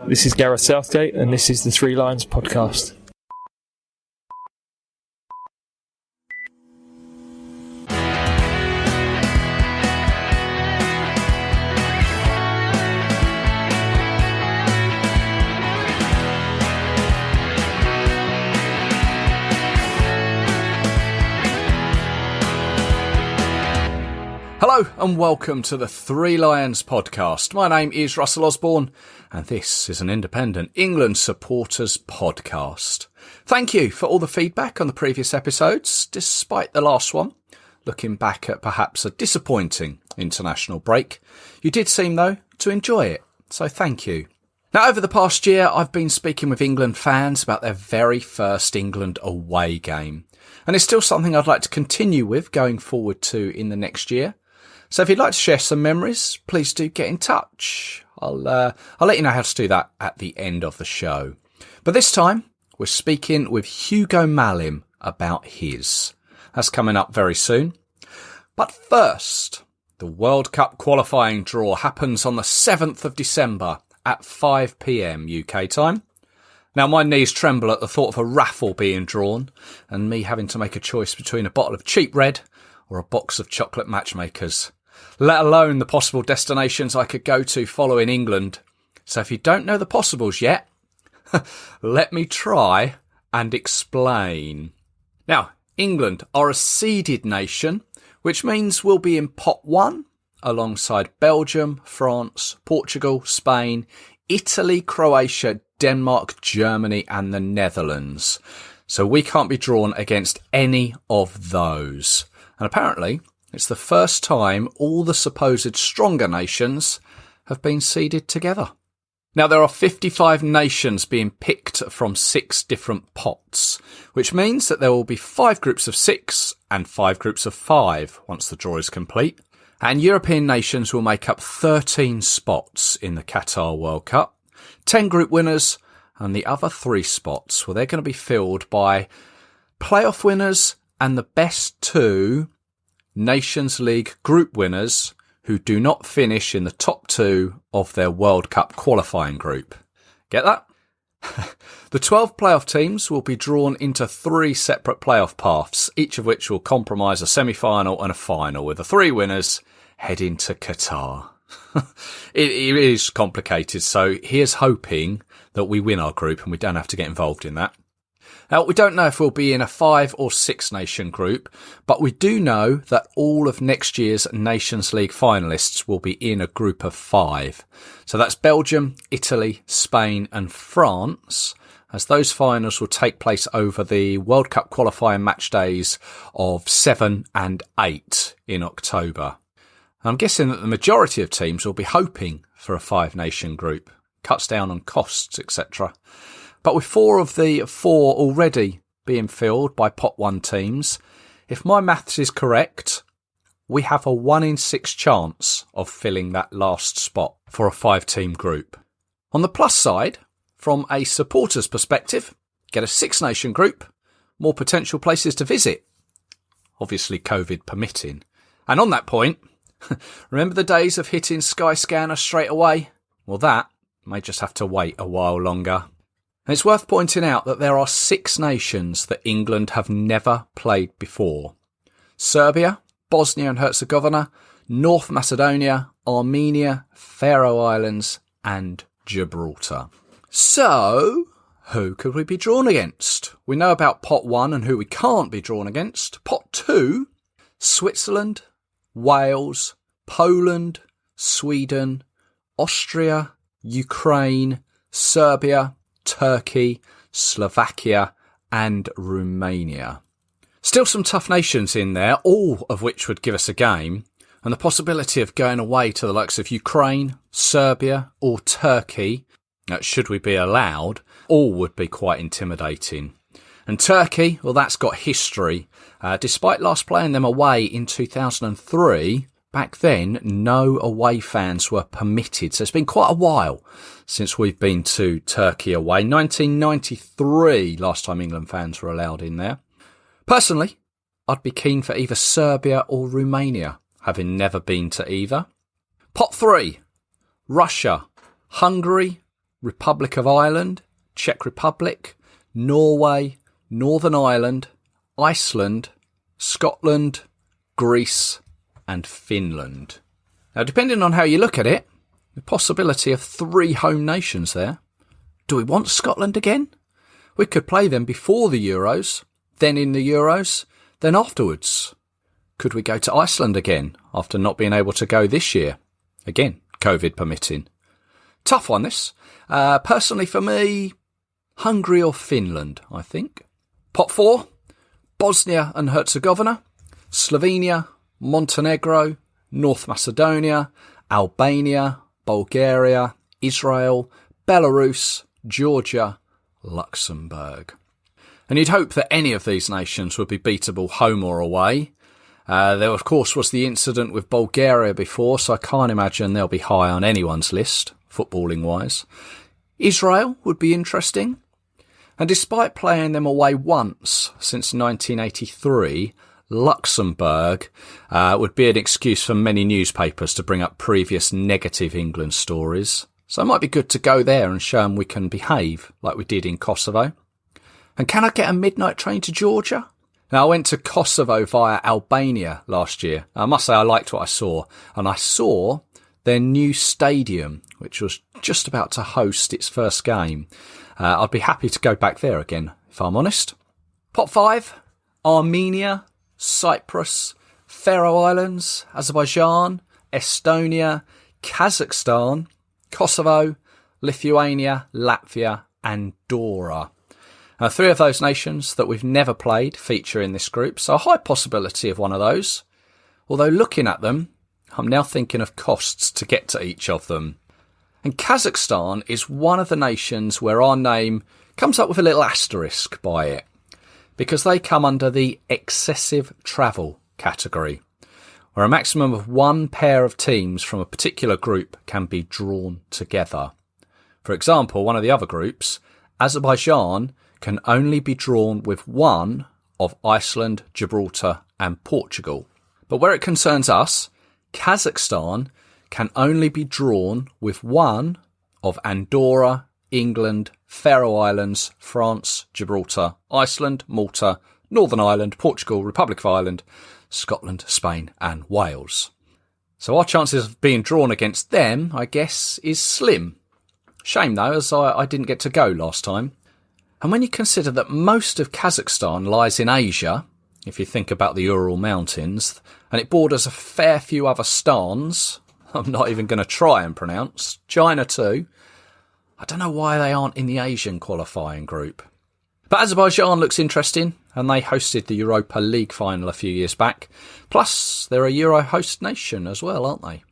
This is Gareth Southgate, and this is the Three Lions podcast. Hello and welcome to the Three Lions podcast. My name is Russell Osborne and this is an independent England supporters podcast. Thank you for all the feedback on the previous episodes, despite the last one. Looking back at perhaps a disappointing international break, you did seem though to enjoy it, so thank you. Now over the past year I've been speaking with England fans about their very first England away game, and it's still something I'd like to continue with going forward to in the next year. So if you'd like to share some memories, please do get in touch. I'll let you know how to do that at the end of the show. But this time, we're speaking with Hugo Malim about his. That's coming up very soon. But first, the World Cup qualifying draw happens on the 7th of December at 5 p.m. UK time. Now, my knees tremble at the thought of a raffle being drawn and me having to make a choice between a bottle of cheap red or a box of chocolate matchmakers, let alone the possible destinations I could go to following England. So if you don't know the possibles yet, let me try and explain. Now, England are a seeded nation, which means we'll be in pot 1 alongside Belgium, France, Portugal, Spain, Italy, Croatia, Denmark, Germany and the Netherlands. So we can't be drawn against any of those. And apparently, it's the first time all the supposed stronger nations have been seeded together. Now, there are 55 nations being picked from 6 different pots, which means that there will be 5 groups of 6 and 5 groups of 5 once the draw is complete. And European nations will make up 13 spots in the Qatar World Cup, 10 group winners, and the other 3 spots, well, they're going to be filled by playoff winners and the best 2 Nations League group winners who do not finish in the top 2 of their World Cup qualifying group. Get that? The 12 playoff teams will be drawn into 3 separate playoff paths, each of which will comprise a semi-final and a final, with the 3 winners heading to Qatar. It is complicated, so here's hoping that we win our group and we don't have to get involved in that. Now, we don't know if we'll be in a 5 or 6 nation group, but we do know that all of next year's Nations League finalists will be in a group of 5. So that's Belgium, Italy, Spain and France, as those finals will take place over the World Cup qualifying match days of 7 and 8 in October. I'm guessing that the majority of teams will be hoping for a 5-nation group. Cuts down on costs, etc. But with 4 of the 4 already being filled by pot 1 teams, if my maths is correct, we have a 1 in 6 chance of filling that last spot for a 5-team group. On the plus side, from a supporter's perspective, get a 6-nation group, more potential places to visit. Obviously COVID permitting. And on that point, remember the days of hitting Skyscanner straight away? Well, that may just have to wait a while longer. And it's worth pointing out that there are 6 nations that England have never played before. Serbia, Bosnia and Herzegovina, North Macedonia, Armenia, Faroe Islands and Gibraltar. So, who could we be drawn against? We know about pot 1 and who we can't be drawn against. Pot 2, Switzerland, Wales, Poland, Sweden, Austria, Ukraine, Serbia, Turkey, Slovakia and Romania. Still some tough nations in there, all of which would give us a game, and the possibility of going away to the likes of Ukraine, Serbia or Turkey, should we be allowed, all would be quite intimidating. And Turkey, well, that's got history. Despite last playing them away in 2003, back then no away fans were permitted, so it's been quite a while since we've been to Turkey away. 1993, last time England fans were allowed in there. Personally, I'd be keen for either Serbia or Romania, having never been to either. Pot 3, Russia, Hungary, Republic of Ireland, Czech Republic, Norway, Northern Ireland, Iceland, Scotland, Greece, and Finland. Now, depending on how you look at it, the possibility of 3 home nations there. Do we want Scotland again? We could play them before the Euros, then in the Euros, then afterwards. Could we go to Iceland again after not being able to go this year? Again, COVID permitting. Tough one, this. Personally for me, Hungary or Finland, I think. Pot 4, Bosnia and Herzegovina, Slovenia, Montenegro, North Macedonia, Albania, Bulgaria, Israel, Belarus, Georgia, Luxembourg. And you'd hope that any of these nations would be beatable home or away. There, of course, was the incident with Bulgaria before, so I can't imagine they'll be high on anyone's list, footballing-wise. Israel would be interesting. And despite playing them away once since 1983, Luxembourg would be an excuse for many newspapers to bring up previous negative England stories. So it might be good to go there and show them we can behave like we did in Kosovo. And can I get a midnight train to Georgia? Now, I went to Kosovo via Albania last year. I must say I liked what I saw. And I saw their new stadium, which was just about to host its first game. I'd be happy to go back there again, if I'm honest. Pot 5, Armenia, Cyprus, Faroe Islands, Azerbaijan, Estonia, Kazakhstan, Kosovo, Lithuania, Latvia, and Andorra. 3 of those nations that we've never played feature in this group, so a high possibility of one of those. Although looking at them, I'm now thinking of costs to get to each of them. And Kazakhstan is one of the nations where our name comes up with a little asterisk by it, because they come under the excessive travel category, where a maximum of 1 pair of teams from a particular group can be drawn together. For example, one of the other groups, Azerbaijan, can only be drawn with one of Iceland, Gibraltar and Portugal. But where it concerns us, Kazakhstan can only be drawn with one of Andorra, England, Faroe Islands, France, Gibraltar, Iceland, Malta, Northern Ireland, Portugal, Republic of Ireland, Scotland, Spain and Wales. So our chances of being drawn against them, I guess, is slim. Shame though, as I didn't get to go last time. And when you consider that most of Kazakhstan lies in Asia, if you think about the Ural Mountains, and it borders a fair few other stans, I'm not even going to try and pronounce, China too, I don't know why they aren't in the Asian qualifying group. But Azerbaijan looks interesting, and they hosted the Europa League final a few years back. Plus, they're a Euro host nation as well, aren't they?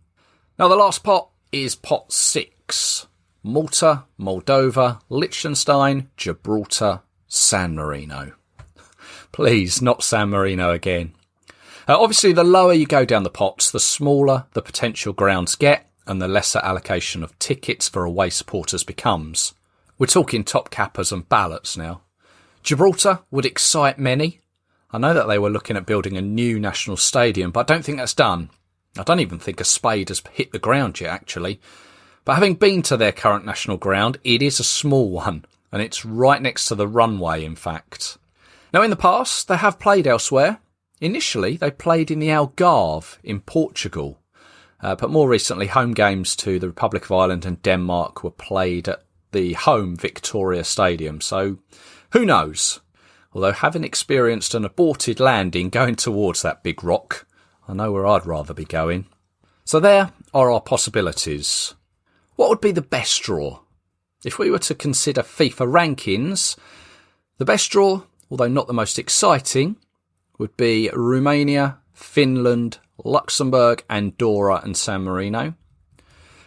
Now, the last pot is pot 6. Malta, Moldova, Liechtenstein, Gibraltar, San Marino. Please, not San Marino again. Obviously, the lower you go down the pots, the smaller the potential grounds get, and the lesser allocation of tickets for away supporters becomes. We're talking top cappers and ballots now. Gibraltar would excite many. I know that they were looking at building a new national stadium, but I don't think that's done. I don't even think a spade has hit the ground yet, actually. But having been to their current national ground, it is a small one, and it's right next to the runway, in fact. Now, in the past, they have played elsewhere. Initially, they played in the Algarve in Portugal. But more recently, home games to the Republic of Ireland and Denmark were played at the home Victoria Stadium. So, who knows? Although having experienced an aborted landing going towards that big rock, I know where I'd rather be going. So there are our possibilities. What would be the best draw? If we were to consider FIFA rankings, the best draw, although not the most exciting, would be Romania, Finland, Luxembourg, Andorra and San Marino.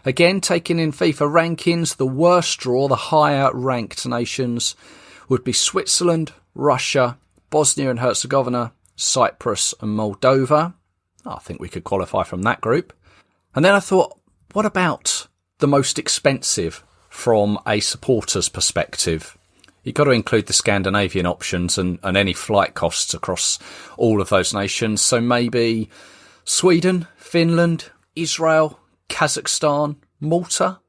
Again, taking in FIFA rankings, the worst draw, the higher ranked nations, would be Switzerland, Russia, Bosnia and Herzegovina, Cyprus and Moldova. I think we could qualify from that group. And then I thought, what about the most expensive from a supporter's perspective? You've got to include the Scandinavian options and any flight costs across all of those nations. So maybe Sweden, Finland, Israel, Kazakhstan, Malta.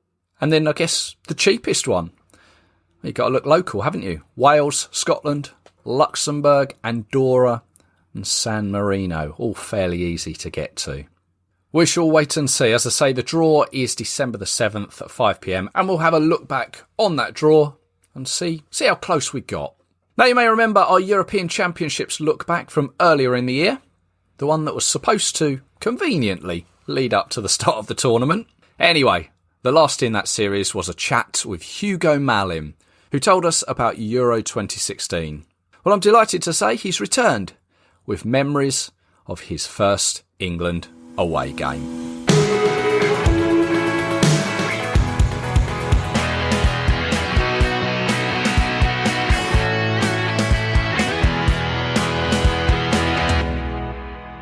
And then I guess the cheapest one. You've got to look local, haven't you? Wales, Scotland, Luxembourg, Andorra and San Marino. All fairly easy to get to. We shall wait and see. As I say, the draw is December the 7th at 5 p.m. and we'll have a look back on that draw and see how close we got. Now, you may remember our European Championships look back from earlier in the year. The one that was supposed to conveniently lead up to the start of the tournament. Anyway, the last in that series was a chat with Hugo Malim, who told us about Euro 2016. Well, I'm delighted to say he's returned with memories of his first England away game.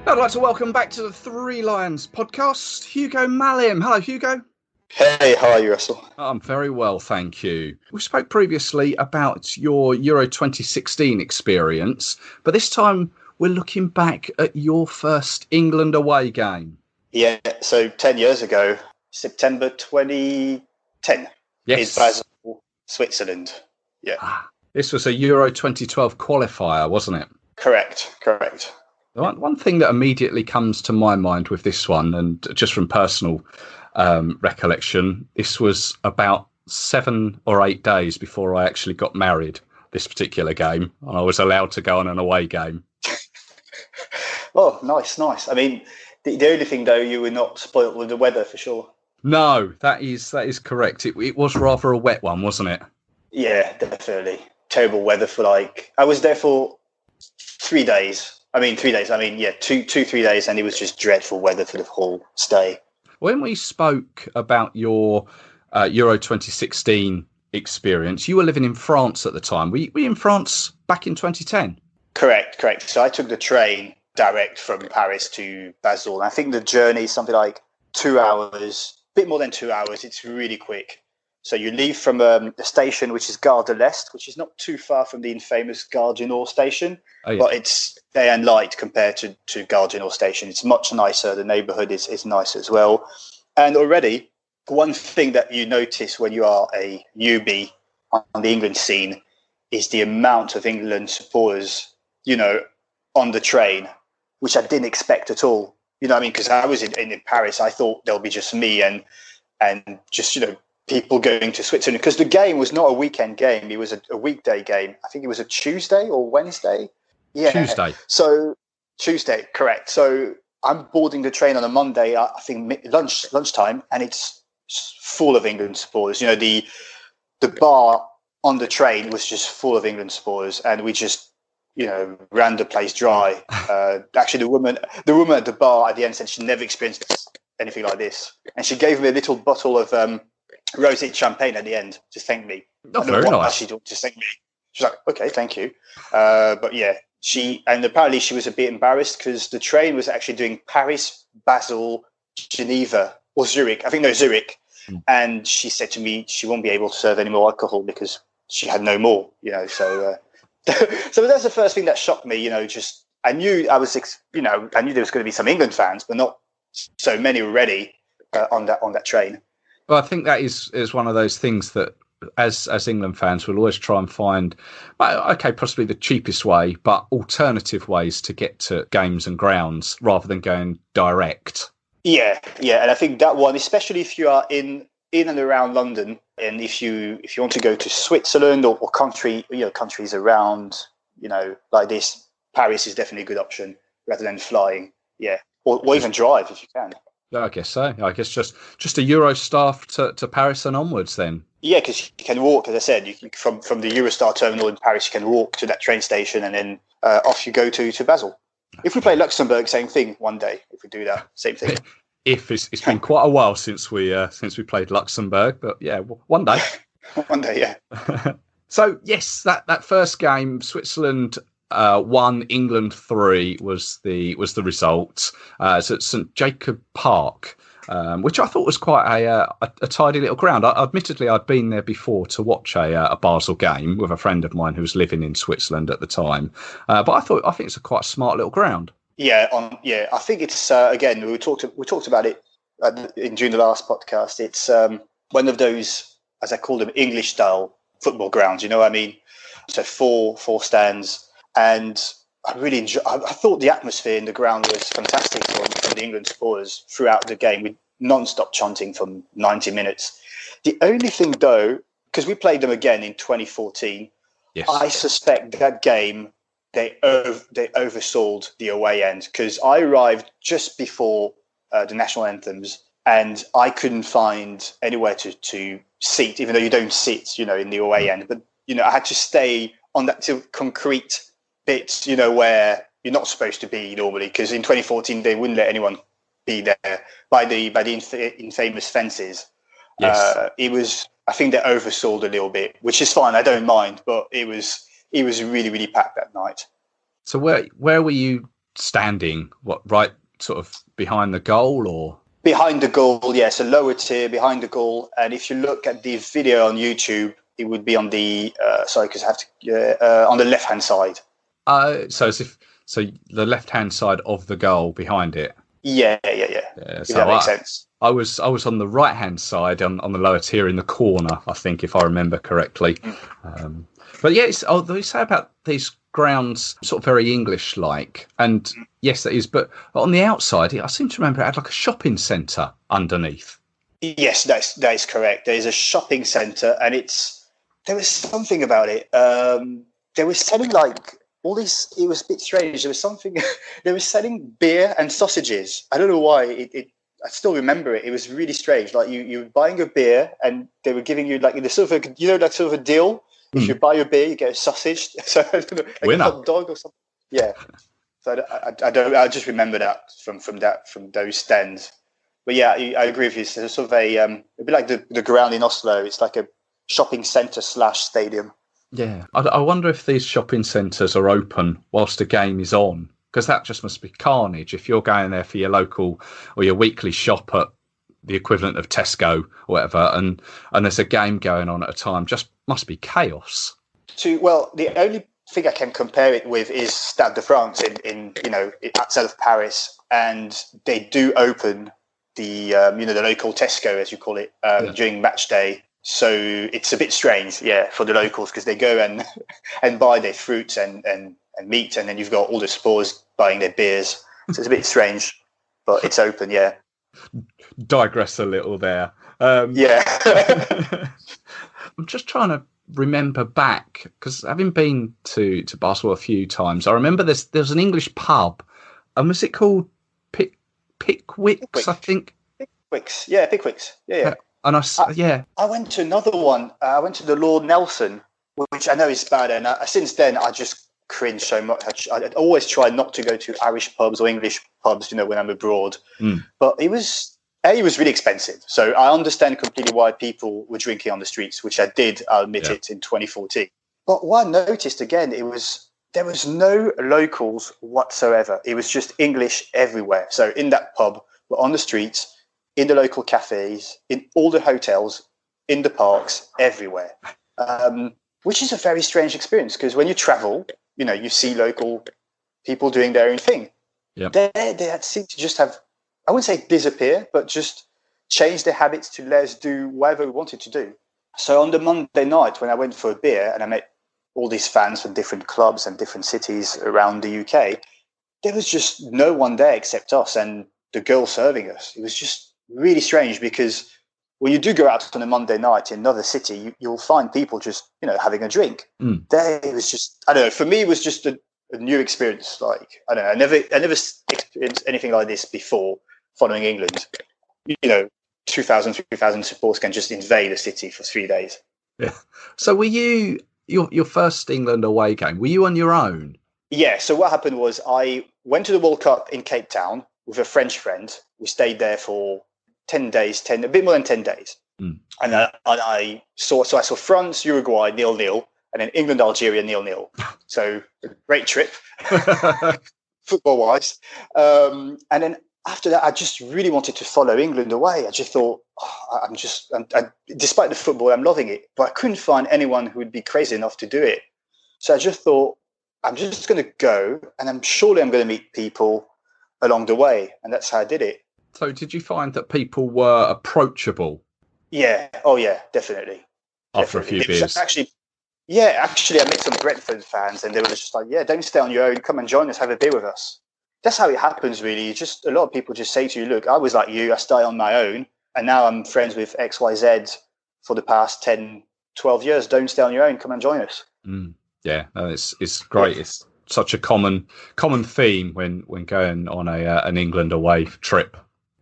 I'd like to welcome back to the Three Lions podcast, Hugo Malim. Hello, Hugo. Hey, how are you, Russell? I'm very well, thank you. We spoke previously about your Euro 2016 experience, but this time we're looking back at your first England away game. Yeah, so 10 years ago, September 2010, Yes. in Basel, Switzerland. Yeah. This was a Euro 2012 qualifier, wasn't it? Correct. One thing that immediately comes to my mind with this one, and just from personal recollection, this was about 7 or 8 days before I actually got married, this particular game, and I was allowed to go on an away game. Oh, nice. I mean, the only thing, though, you were not spoilt with the weather, for sure. No, that is correct. It was rather a wet one, wasn't it? Yeah, definitely. Terrible weather for I was there for 3 days. I mean, 3 days. 3 days, and it was just dreadful weather for the whole stay. When we spoke about your Euro 2016 experience, you were living in France at the time. Were you in France back in 2010? Correct. So I took the train direct from Paris to Basel. I think the journey is something like 2 hours, a bit more than 2 hours. It's really quick. So you leave from the station, which is Gare de l'Est, which is not too far from the infamous Gare du Nord station, but it's day and light compared to Gare du Nord station. It's much nicer. The neighbourhood is nice as well. And already, one thing that you notice when you are a newbie on the England scene is the amount of England supporters, on the train, which I didn't expect at all. You know what I mean? Because I was in Paris, I thought there'll be just me and just, people going to Switzerland, because the game was not a weekend game. It was a weekday game. I think it was a Tuesday or Wednesday. Yeah. Tuesday. So Tuesday, correct. So I'm boarding the train on a Monday, I think lunchtime, and it's full of England supporters. The bar on the train was just full of England supporters, and we just, ran the place dry. Actually, the woman at the bar at the end said she never experienced anything like this, and she gave me a little bottle of rosé champagne at the end to thank me. Oh, very nice. She just thanked me. She's like, okay, thank you. But yeah, apparently she was a bit embarrassed because the train was actually doing Paris, Basel, Geneva, or Zurich. I think no, Zurich. And she said to me she won't be able to serve any more alcohol because she had no more. So so that's the first thing that shocked me. I knew there was going to be some England fans, but not so many already on that train. Well, I think that is one of those things that, as England fans, we'll always try and find, possibly the cheapest way, but alternative ways to get to games and grounds rather than going direct. Yeah, and I think that one, especially if you are in and around London, and if you want to go to Switzerland or countries around, like this, Paris is definitely a good option rather than flying. Yeah, or even drive if you can. I guess so. I guess just a Eurostar to Paris and onwards then. Yeah, because you can walk, as I said, from the Eurostar terminal in Paris, you can walk to that train station and then off you go to Basel. If we play Luxembourg, same thing one day. If we do that, same thing. If it's been quite a while since we played Luxembourg, but yeah, one day. One day, yeah. So yes, that first game, Switzerland 1, England 3 was the result. So at St Jacob Park, which I thought was quite a tidy little ground. Admittedly, I'd been there before to watch a Basel game with a friend of mine who was living in Switzerland at the time. But I think it's a quite smart little ground. Yeah, I think it's again we talked about it during the last podcast. It's one of those, as I call them, English style football grounds. You know what I mean? So four stands, and I really enjoy. I thought the atmosphere in the ground was fantastic from the England supporters throughout the game, with non-stop chanting for 90 minutes. The only thing, though, because we played them again in 2014, yes. I suspect that game they oversold the away end, because I arrived just before the national anthems, and I couldn't find anywhere to seat, even though you don't sit, in the away end. But, I had to stay on that concrete bit, where you're not supposed to be normally, because in 2014 they wouldn't let anyone be there by the infamous fences. Yes. I think they oversold a little bit, which is fine. I don't mind, but it was really, really packed that night. So where were you standing? What, right sort of behind the goal, or? Behind the goal, yes, a lower tier behind the goal. And if you look at the video on YouTube, it would be on the on the left-hand side. So the left-hand side of the goal behind it. Yeah. So that makes sense. I was on the right-hand side on the lower tier in the corner, I think, if I remember correctly. But yes, they say about these grounds sort of very English-like, and yes, that is. But on the outside, I seem to remember it had like a shopping centre underneath. Yes, that is correct. There is a shopping centre, and there was something about it. They were selling like all these. It was a bit strange. There was something. They were selling beer and sausages. I don't know why. I still remember it. It was really strange. Like you were buying a beer, and they were giving you like the sort of like sort of a deal. If you buy your beer, you get a sausage. So I don't know, like a hot dog or something. Yeah. So I don't. I just remember that from those stands. But yeah, I agree with you. It's sort of a bit like the ground in Oslo. It's like a shopping centre / stadium. Yeah, I wonder if these shopping centres are open whilst the game is on, because that just must be carnage. If you're going there for your local or your weekly shop at the equivalent of Tesco or whatever, and there's a game going on at a time, just must be chaos. The only thing I can compare it with is Stade de France in outside of Paris, and they do open the the local Tesco, as you call it, during match day. So it's a bit strange, for the locals, because they go and buy their fruits and meat, and then you've got all the spores buying their beers. So it's a bit strange, but it's open, yeah. Digress a little there. I'm just trying to remember back, because having been to Barcelona a few times, I remember there's an English pub, and was it called Pickwick's, I think? Pickwick's, yeah. And I went to another one. I went to the Lord Nelson, which I know is bad, and since then I just cringe so much. I always try not to go to Irish pubs or English pubs, when I'm abroad. But it was really expensive. So I understand completely why people were drinking on the streets, which I did, I'll admit it, in 2014. But what I noticed again, there was no locals whatsoever. It was just English everywhere. So in that pub, but on the streets, in the local cafes, in all the hotels, in the parks, everywhere. Which is a very strange experience, because when you travel, you see local people doing their own thing. Yep. They had seemed to just have, I wouldn't say disappear, but just change their habits to let us do whatever we wanted to do. So on the Monday night, when I went for a beer and I met all these fans from different clubs and different cities around the UK, there was just no one there except us and the girl serving us. It was just really strange, because when you do go out on a Monday night in another city, you'll find people just, having a drink. There, it was just, I don't know, for me, it was just a new experience. Like, I don't know, I never experienced anything like this before following England. 2,000, 3,000 supporters can just invade a city for 3 days. Yeah. So were you, your first England away game, were you on your own? Yeah, so what happened was I went to the World Cup in Cape Town with a French friend. We stayed there for 10 days, a bit more than 10 days. And I saw France, Uruguay 0-0, and then England, Algeria 0-0. So a great trip, football-wise. And then after that, I just really wanted to follow England away. I just thought, despite the football, I'm loving it. But I couldn't find anyone who would be crazy enough to do it. So I just thought, I'm just going to go, and I'm going to meet people along the way. And that's how I did it. So did you find that people were approachable? Yeah. Oh, yeah. Definitely. After a few It was beers. actually, I met some Brentford fans, and they were just like, "Yeah, don't stay on your own. Come and join us. Have a beer with us." That's how it happens, really. Just a lot of people just say to you, "Look, I was like you. I started on my own, and now I'm friends with X, Y, Z for the past 10, 12 years. Don't stay on your own. Come and join us." Yeah, no, it's great. Yeah. It's such a common theme when going on an England away trip.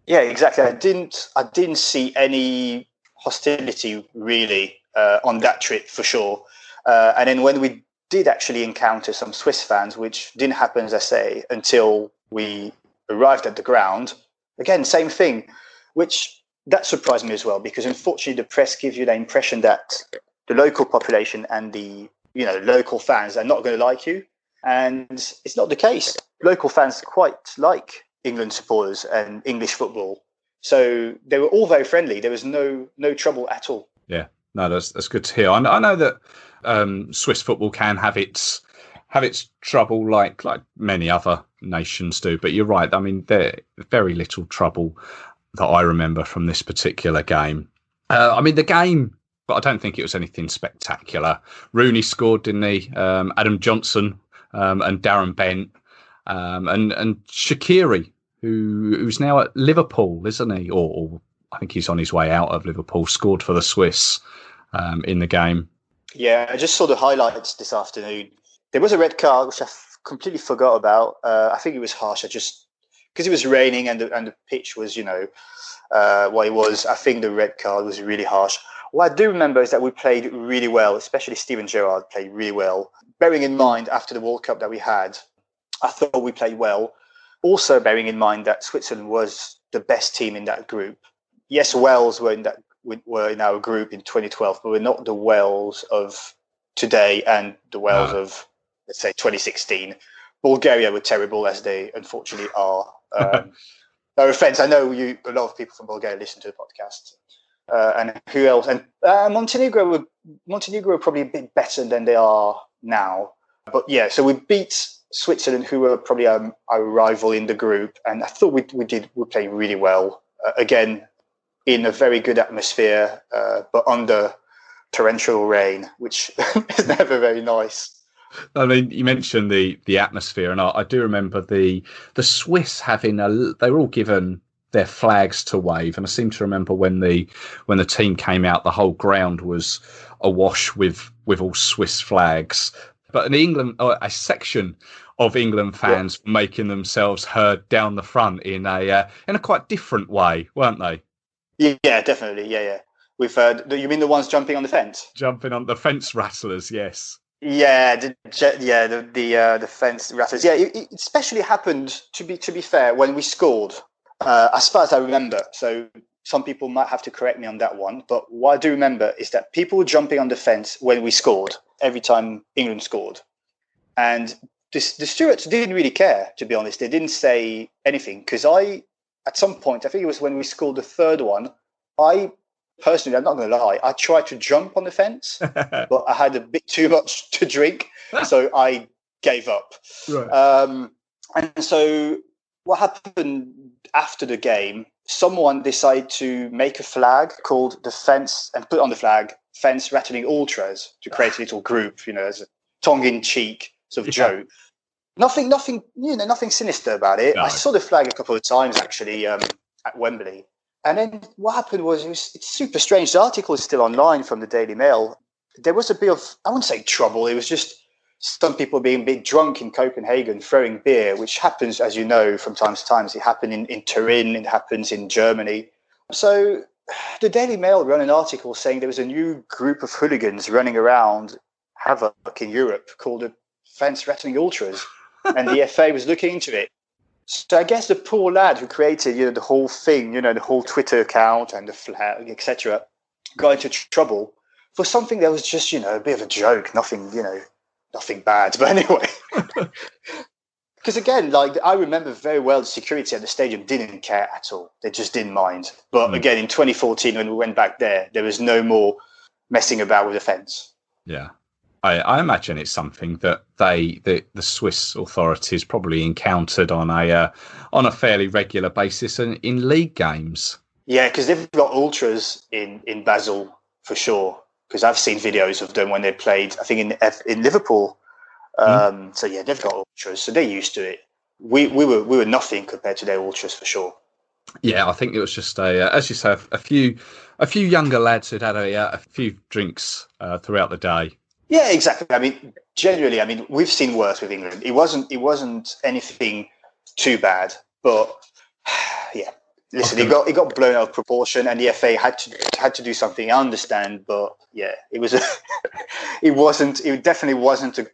Yeah, exactly. I didn't see any hostility really on that trip for sure. And then when we did actually encounter some Swiss fans, which didn't happen, as I say, until we arrived at the ground. Again, same thing, which that surprised me as well, because unfortunately the press gives you the impression that the local population and the local fans are not going to like you, and it's not the case. Local fans quite like England supporters and English football, so they were all very friendly. There was no trouble at all. Yeah, no, that's good to hear. I know that Swiss football can have its trouble, like many other nations do. But you're right. I mean, there's very little trouble that I remember from this particular game. I mean, the game, but I don't think it was anything spectacular. Rooney scored, didn't he? Adam Johnson and Darren Bent and Shaqiri, who's now at Liverpool, isn't he? Or I think he's on his way out of Liverpool, scored for the Swiss in the game. Yeah, I just saw the highlights this afternoon. There was a red card, which I completely forgot about. I think it was harsh. Because it was raining and the pitch was, what it was. I think the red card was really harsh. What I do remember is that we played really well, especially Steven Gerrard played really well. Bearing in mind, after the World Cup that we had, I thought we played well. Also bearing in mind that Switzerland was the best team in that group. Yes, Wales were in our group in 2012, but we're not the Wales of today and the Wales of, let's say, 2016. Bulgaria were terrible, as they unfortunately are. No offense, I know a lot of people from Bulgaria listen to the podcast. And who else? And Montenegro were probably a bit better than they are now. But yeah, so we beat Switzerland, who were probably our rival in the group, and I thought we played really well. Again, in a very good atmosphere, but under torrential rain, which is never very nice. I mean, you mentioned the atmosphere, and I do remember the Swiss having they were all given their flags to wave, and I seem to remember when the team came out, the whole ground was awash with all Swiss flags. But in England, a section of England fans making themselves heard down the front in a quite different way, weren't they? Yeah, definitely. Yeah. We've heard. You mean the ones jumping on the fence? Jumping on the fence rattlers, yes. Yeah, the fence rattlers. Yeah, it especially happened, to be fair, when we scored. As far as I remember, so some people might have to correct me on that one, but what I do remember is that people were jumping on the fence when we scored, every time England scored. And the stewards didn't really care, to be honest. They didn't say anything, because at some point, I think it was when we scored the third one, personally, I'm not going to lie, I tried to jump on the fence, but I had a bit too much to drink, so I gave up. Right. And so what happened after the game, someone decided to make a flag called the Fence, and put on the flag Fence Rattling Ultras, to create a little group, as a tongue-in-cheek sort of joke. Nothing sinister about it. No. I saw the flag a couple of times, actually, at Wembley. And then what happened was, it's super strange. The article is still online from the Daily Mail. There was a bit of, I wouldn't say trouble, it was just some people being a bit drunk in Copenhagen, throwing beer, which happens, as you know, from time to time. It happened in Turin, it happens in Germany. So the Daily Mail ran an article saying there was a new group of hooligans running around havoc in Europe called the Fence Rattling Ultras, and the FA was looking into it. So I guess the poor lad who created, the whole thing, the whole Twitter account and the flag, etc., got into trouble for something that was just, a bit of a joke, nothing bad. But anyway, because again, I remember very well, the security at the stadium didn't care at all. They just didn't mind. But again, in 2014, when we went back there was no more messing about with the fence. Yeah. I imagine it's something that the Swiss authorities probably encountered on a fairly regular basis in league games. Yeah, because they've got ultras in Basel for sure. Because I've seen videos of them when they played, I think in Liverpool. So yeah, they've got ultras, so they're used to it. We were nothing compared to their ultras for sure. Yeah, I think it was just as you say, a few younger lads who'd had a few drinks throughout the day. Yeah, exactly. I mean, generally, I mean, we've seen worse with England. It wasn't anything too bad, but yeah. Listen, it got blown out of proportion, and the FA had to do something. I understand, but yeah, it was it definitely wasn't a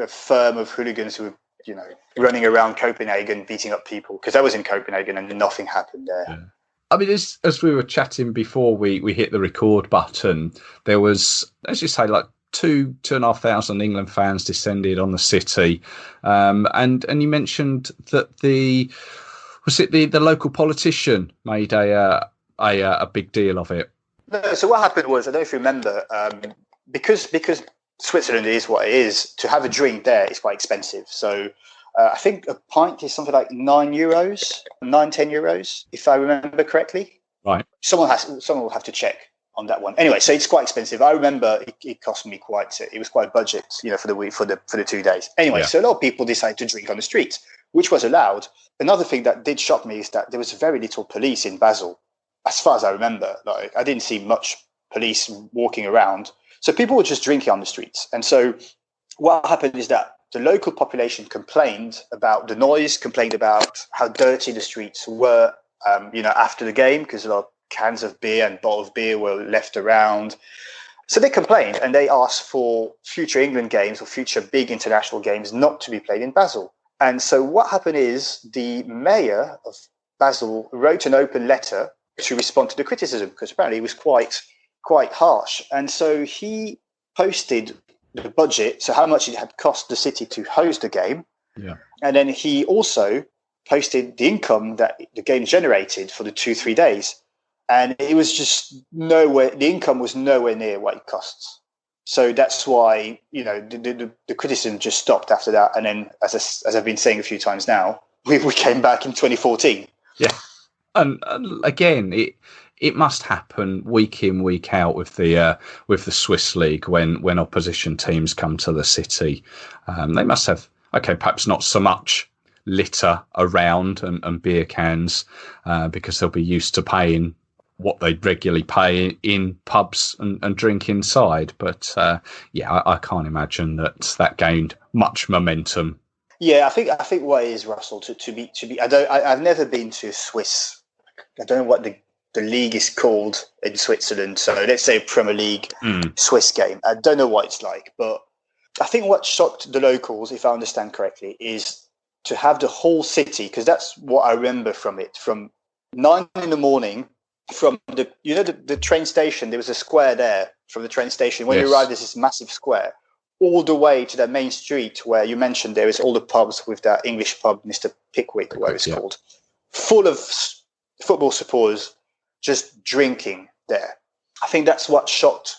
firm of hooligans who were, running around Copenhagen beating up people, because I was in Copenhagen and nothing happened there. Yeah. I mean, as we were chatting before we hit the record button, there was, as you say, like 2,500 England fans descended on the city, and you mentioned that the local politician made a big deal of it. No, so what happened was, I don't know if you remember, because Switzerland is what it is, to have a drink there is quite expensive. So I think a pint is something like €9, if I remember correctly. Right. Someone will have to check on that one. Anyway, so it's quite expensive. I remember it cost me it was quite budget, for the week, for the 2 days. Anyway, So a lot of people decided to drink on the streets, which was allowed. Another thing that did shock me is that there was very little police in Basel, as far as I remember. Like, I didn't see much police walking around. So people were just drinking on the streets. And so what happened is that the local population complained about the noise, complained about how dirty the streets were, after the game, because a lot of cans of beer and bottle of beer were left around. So they complained, and they asked for future England games or future big international games not to be played in Basel. And so what happened is the mayor of Basel wrote an open letter to respond to the criticism, because apparently it was quite harsh. And so he posted the budget, so how much it had cost the city to host the game. Yeah. And then he also posted the income that the game generated for the 2-3 days. And it was just the income was nowhere near what it costs. So that's why, the criticism just stopped after that. And then, as I've been saying a few times now, we came back in 2014. Yeah. And again, it must happen week in, week out with the Swiss League when opposition teams come to the city. They must have, perhaps not so much litter around and beer cans, because they'll be used to paying what they'd regularly pay in pubs and drink inside. But I can't imagine that gained much momentum. Yeah, I think what it is, Russell, to be I've never been to Swiss. I don't know what the league is called in Switzerland. So let's say Premier League Swiss game. I don't know what it's like, but I think what shocked the locals, if I understand correctly, is to have the whole city, because that's what I remember from it, from 9 a.m, from the train station. There was a square there from the train station. When you arrive, there's this massive square, all the way to that main street where you mentioned there is all the pubs, with that English pub, Mr. Pickwick, where it's called, full of football supporters just drinking there. I think that's what shocked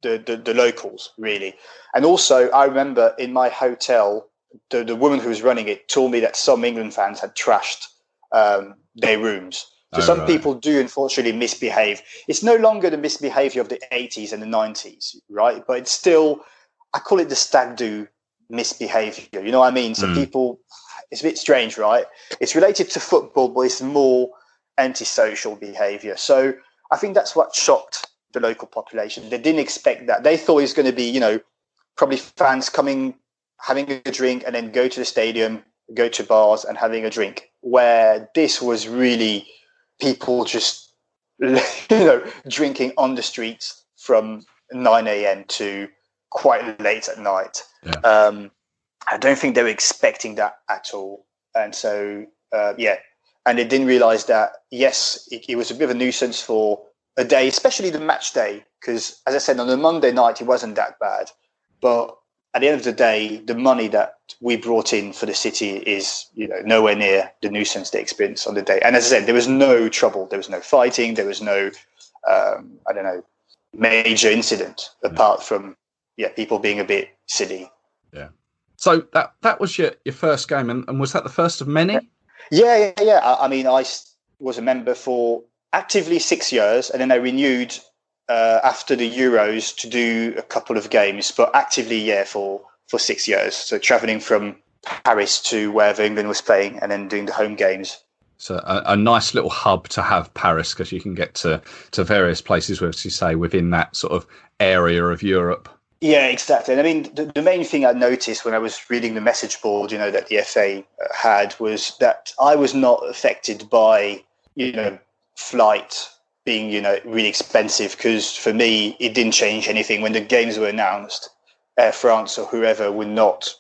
the locals, really. And also, I remember in my hotel, the woman who was running it told me that some England fans had trashed their rooms. So some people do unfortunately misbehave. It's no longer the misbehavior of the 80s and the 90s, right? But it's still, I call it the stag do misbehavior. You know what I mean? So people, it's a bit strange, right? It's related to football, but it's more antisocial behavior. So I think that's what shocked the local population. They didn't expect that. They thought it was going to be, probably fans coming, having a drink, and then go to the stadium, go to bars and having a drink, where this was really people just, drinking on the streets from 9 a.m. to quite late at night. Yeah. I don't think they were expecting that at all. And so, and they didn't realize that, yes, it was a bit of a nuisance for a day, especially the match day, because, as I said, on a Monday night, it wasn't that bad. But at the end of the day, the money that we brought in for the city is, nowhere near the nuisance they experienced on the day. And as I said, there was no trouble. There was no fighting. There was no, major incident apart from, people being a bit silly. Yeah. So that was your first game. And was that the first of many? Yeah. I mean, I was a member for actively 6 years, and then I renewed after the Euros to do a couple of games, but actively, for 6 years. So traveling from Paris to wherever England was playing, and then doing the home games. So a nice little hub to have, Paris, because you can get to various places, as you say, within that sort of area of Europe. Yeah, exactly. And I mean, the main thing I noticed when I was reading the message board, that the FA had, was that I was not affected by, flight being, really expensive, because for me, it didn't change anything. When the games were announced, Air France or whoever would not,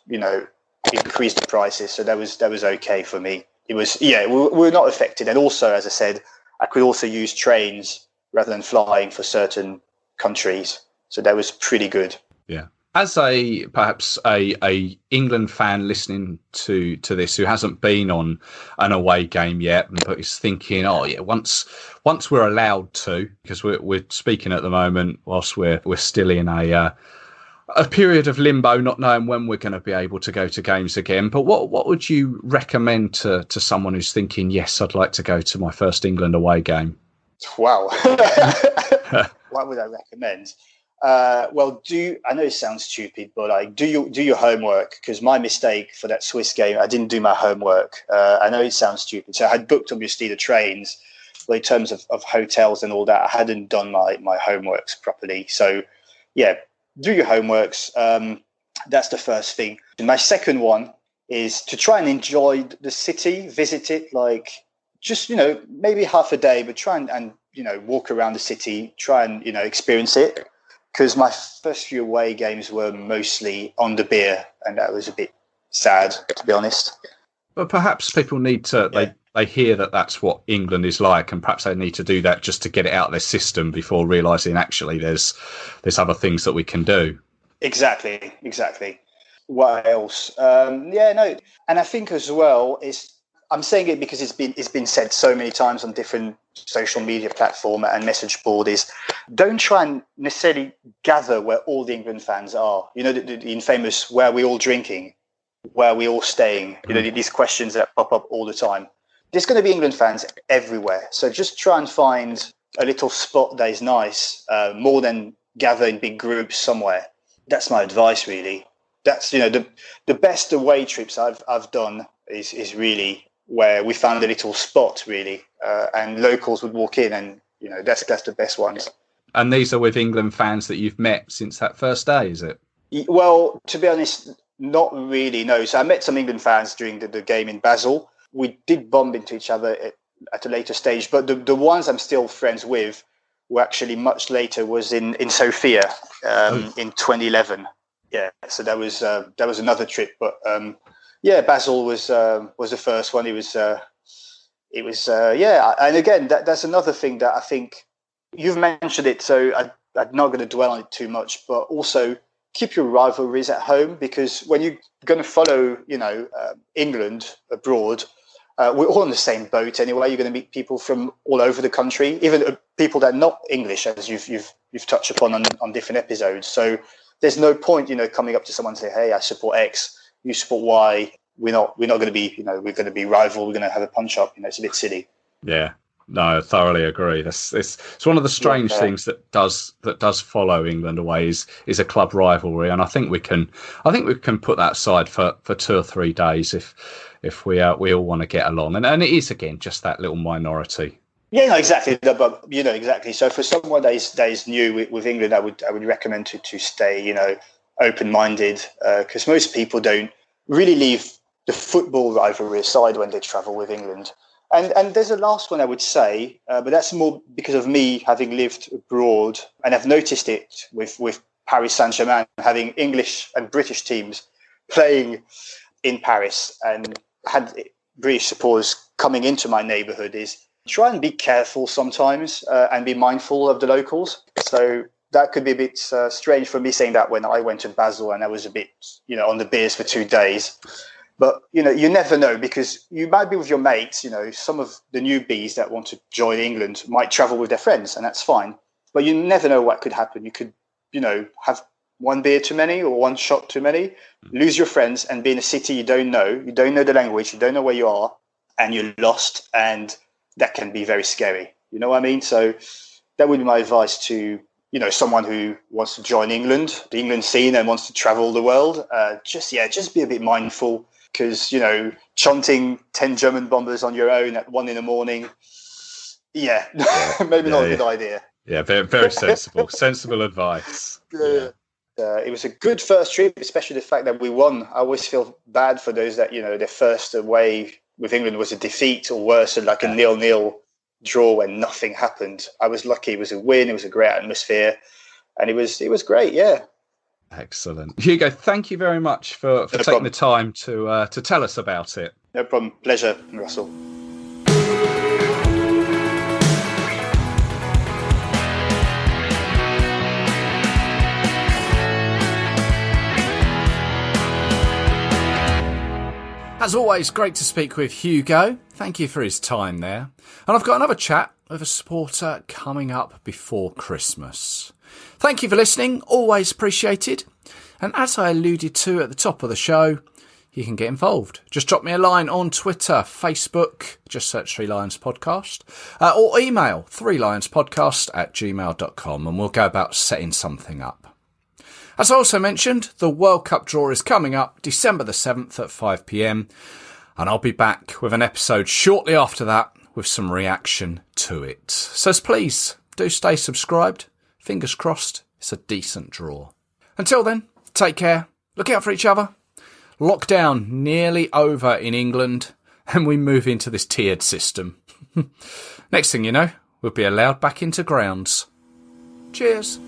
increase the prices. So that was okay for me. It was, we were not affected. And also, as I said, I could also use trains rather than flying for certain countries. So that was pretty good. Yeah. As perhaps a England fan listening to this who hasn't been on an away game yet, but is thinking, once we're allowed to, because we're speaking at the moment whilst we're still in a period of limbo, not knowing when we're going to be able to go to games again. But what would you recommend to someone who's thinking, yes, I'd like to go to my first England away game? Wow. What would I recommend? I know it sounds stupid, but do your homework, because my mistake for that Swiss game, I didn't do my homework. I know it sounds stupid. So I had booked, obviously, the trains, but in terms of hotels and all that, I hadn't done my homeworks properly. So, yeah, do your homeworks. That's the first thing. And my second one is to try and enjoy the city, visit it, just, maybe half a day, but try and walk around the city, try and, experience it. Because my first few away games were mostly on the beer, and that was a bit sad, to be honest. But perhaps people need to, they hear that that's what England is like, and perhaps they need to do that just to get it out of their system before realising actually there's other things that we can do. Exactly. What else? And I think as well, I'm saying it because it's been said so many times on different social media platform and message board, is don't try and necessarily gather where all the England fans are. The infamous where are we all drinking, where are we all staying? These questions that pop up all the time. There's going to be England fans everywhere. So just try and find a little spot that is nice, more than gather in big groups somewhere. That's my advice, really. That's, the best away trips I've done is really where we found a little spot, really, and locals would walk in, and that's the best ones. And these are with England fans that you've met since that first day, is it? Well, to be honest, not really, no. So I met some England fans during the game in Basel. We did bump into each other at a later stage, but the ones I'm still friends with were actually much later, was in Sofia in 2011. Yeah, so that was another trip, but Basel was the first one. It was and again, that's another thing that I think you've mentioned it, so I'm not going to dwell on it too much, but also keep your rivalries at home, because when you're going to follow, England abroad, we're all on the same boat anyway. You're going to meet people from all over the country, even people that are not English, as you've touched upon on different episodes. So there's no point, coming up to someone and say, "Hey, I support X, you support Y." We're not going to be, we're going to be rival. We're going to have a punch up. It's a bit silly. Yeah, no, I thoroughly agree. It's one of the strange things that does follow England away is a club rivalry, and I think we can put that aside for 2 or 3 days if we all want to get along, and it is again just that little minority. Yeah, no, exactly. But exactly. So for someone that is new with England, I would recommend to stay, open-minded, because most people don't really leave the football rivalry aside when they travel with England. And there's a last one I would say, but that's more because of me having lived abroad, and I've noticed it with Paris Saint-Germain having English and British teams playing in Paris, and had British supporters coming into my neighbourhood, is try and be careful sometimes and be mindful of the locals. So that could be a bit strange for me saying that when I went to Basel and I was a bit, on the beers for 2 days. But, you never know, because you might be with your mates, some of the newbies that want to join England might travel with their friends, and that's fine. But you never know what could happen. You could, have one beer too many or one shot too many, lose your friends, and be in a city you don't know the language, you don't know where you are, and you're lost, and that can be very scary. You know what I mean? So that would be my advice to, someone who wants to join England, the England scene, and wants to travel the world. Just be a bit mindful, because, chanting 10 German bombers on your own at 1 a.m, maybe not a good idea. Yeah, very, very sensible. Sensible advice. Yeah. It was a good first trip, especially the fact that we won. I always feel bad for those that, their first away with England was a defeat, or worse, like a 0-0 draw when nothing happened. I was lucky. It was a win. It was a great atmosphere, and it was great. Yeah. Excellent. Hugo, thank you very much for taking the time to tell us about it. No problem. Pleasure, Russell. As always, great to speak with Hugo. Thank you for his time there. And I've got another chat with a supporter coming up before Christmas. Thank you for listening. Always appreciated. And as I alluded to at the top of the show, you can get involved. Just drop me a line on Twitter, Facebook, just search 3 Lions Podcast, or email 3lionspodcast@gmail.com, and we'll go about setting something up. As I also mentioned, the World Cup draw is coming up December the 7th at 5 p.m, and I'll be back with an episode shortly after that with some reaction to it. So please do stay subscribed. Fingers crossed it's a decent draw. Until then, take care, look out for each other. Lockdown nearly over in England, and we move into this tiered system. Next thing you know, we'll be allowed back into grounds. Cheers.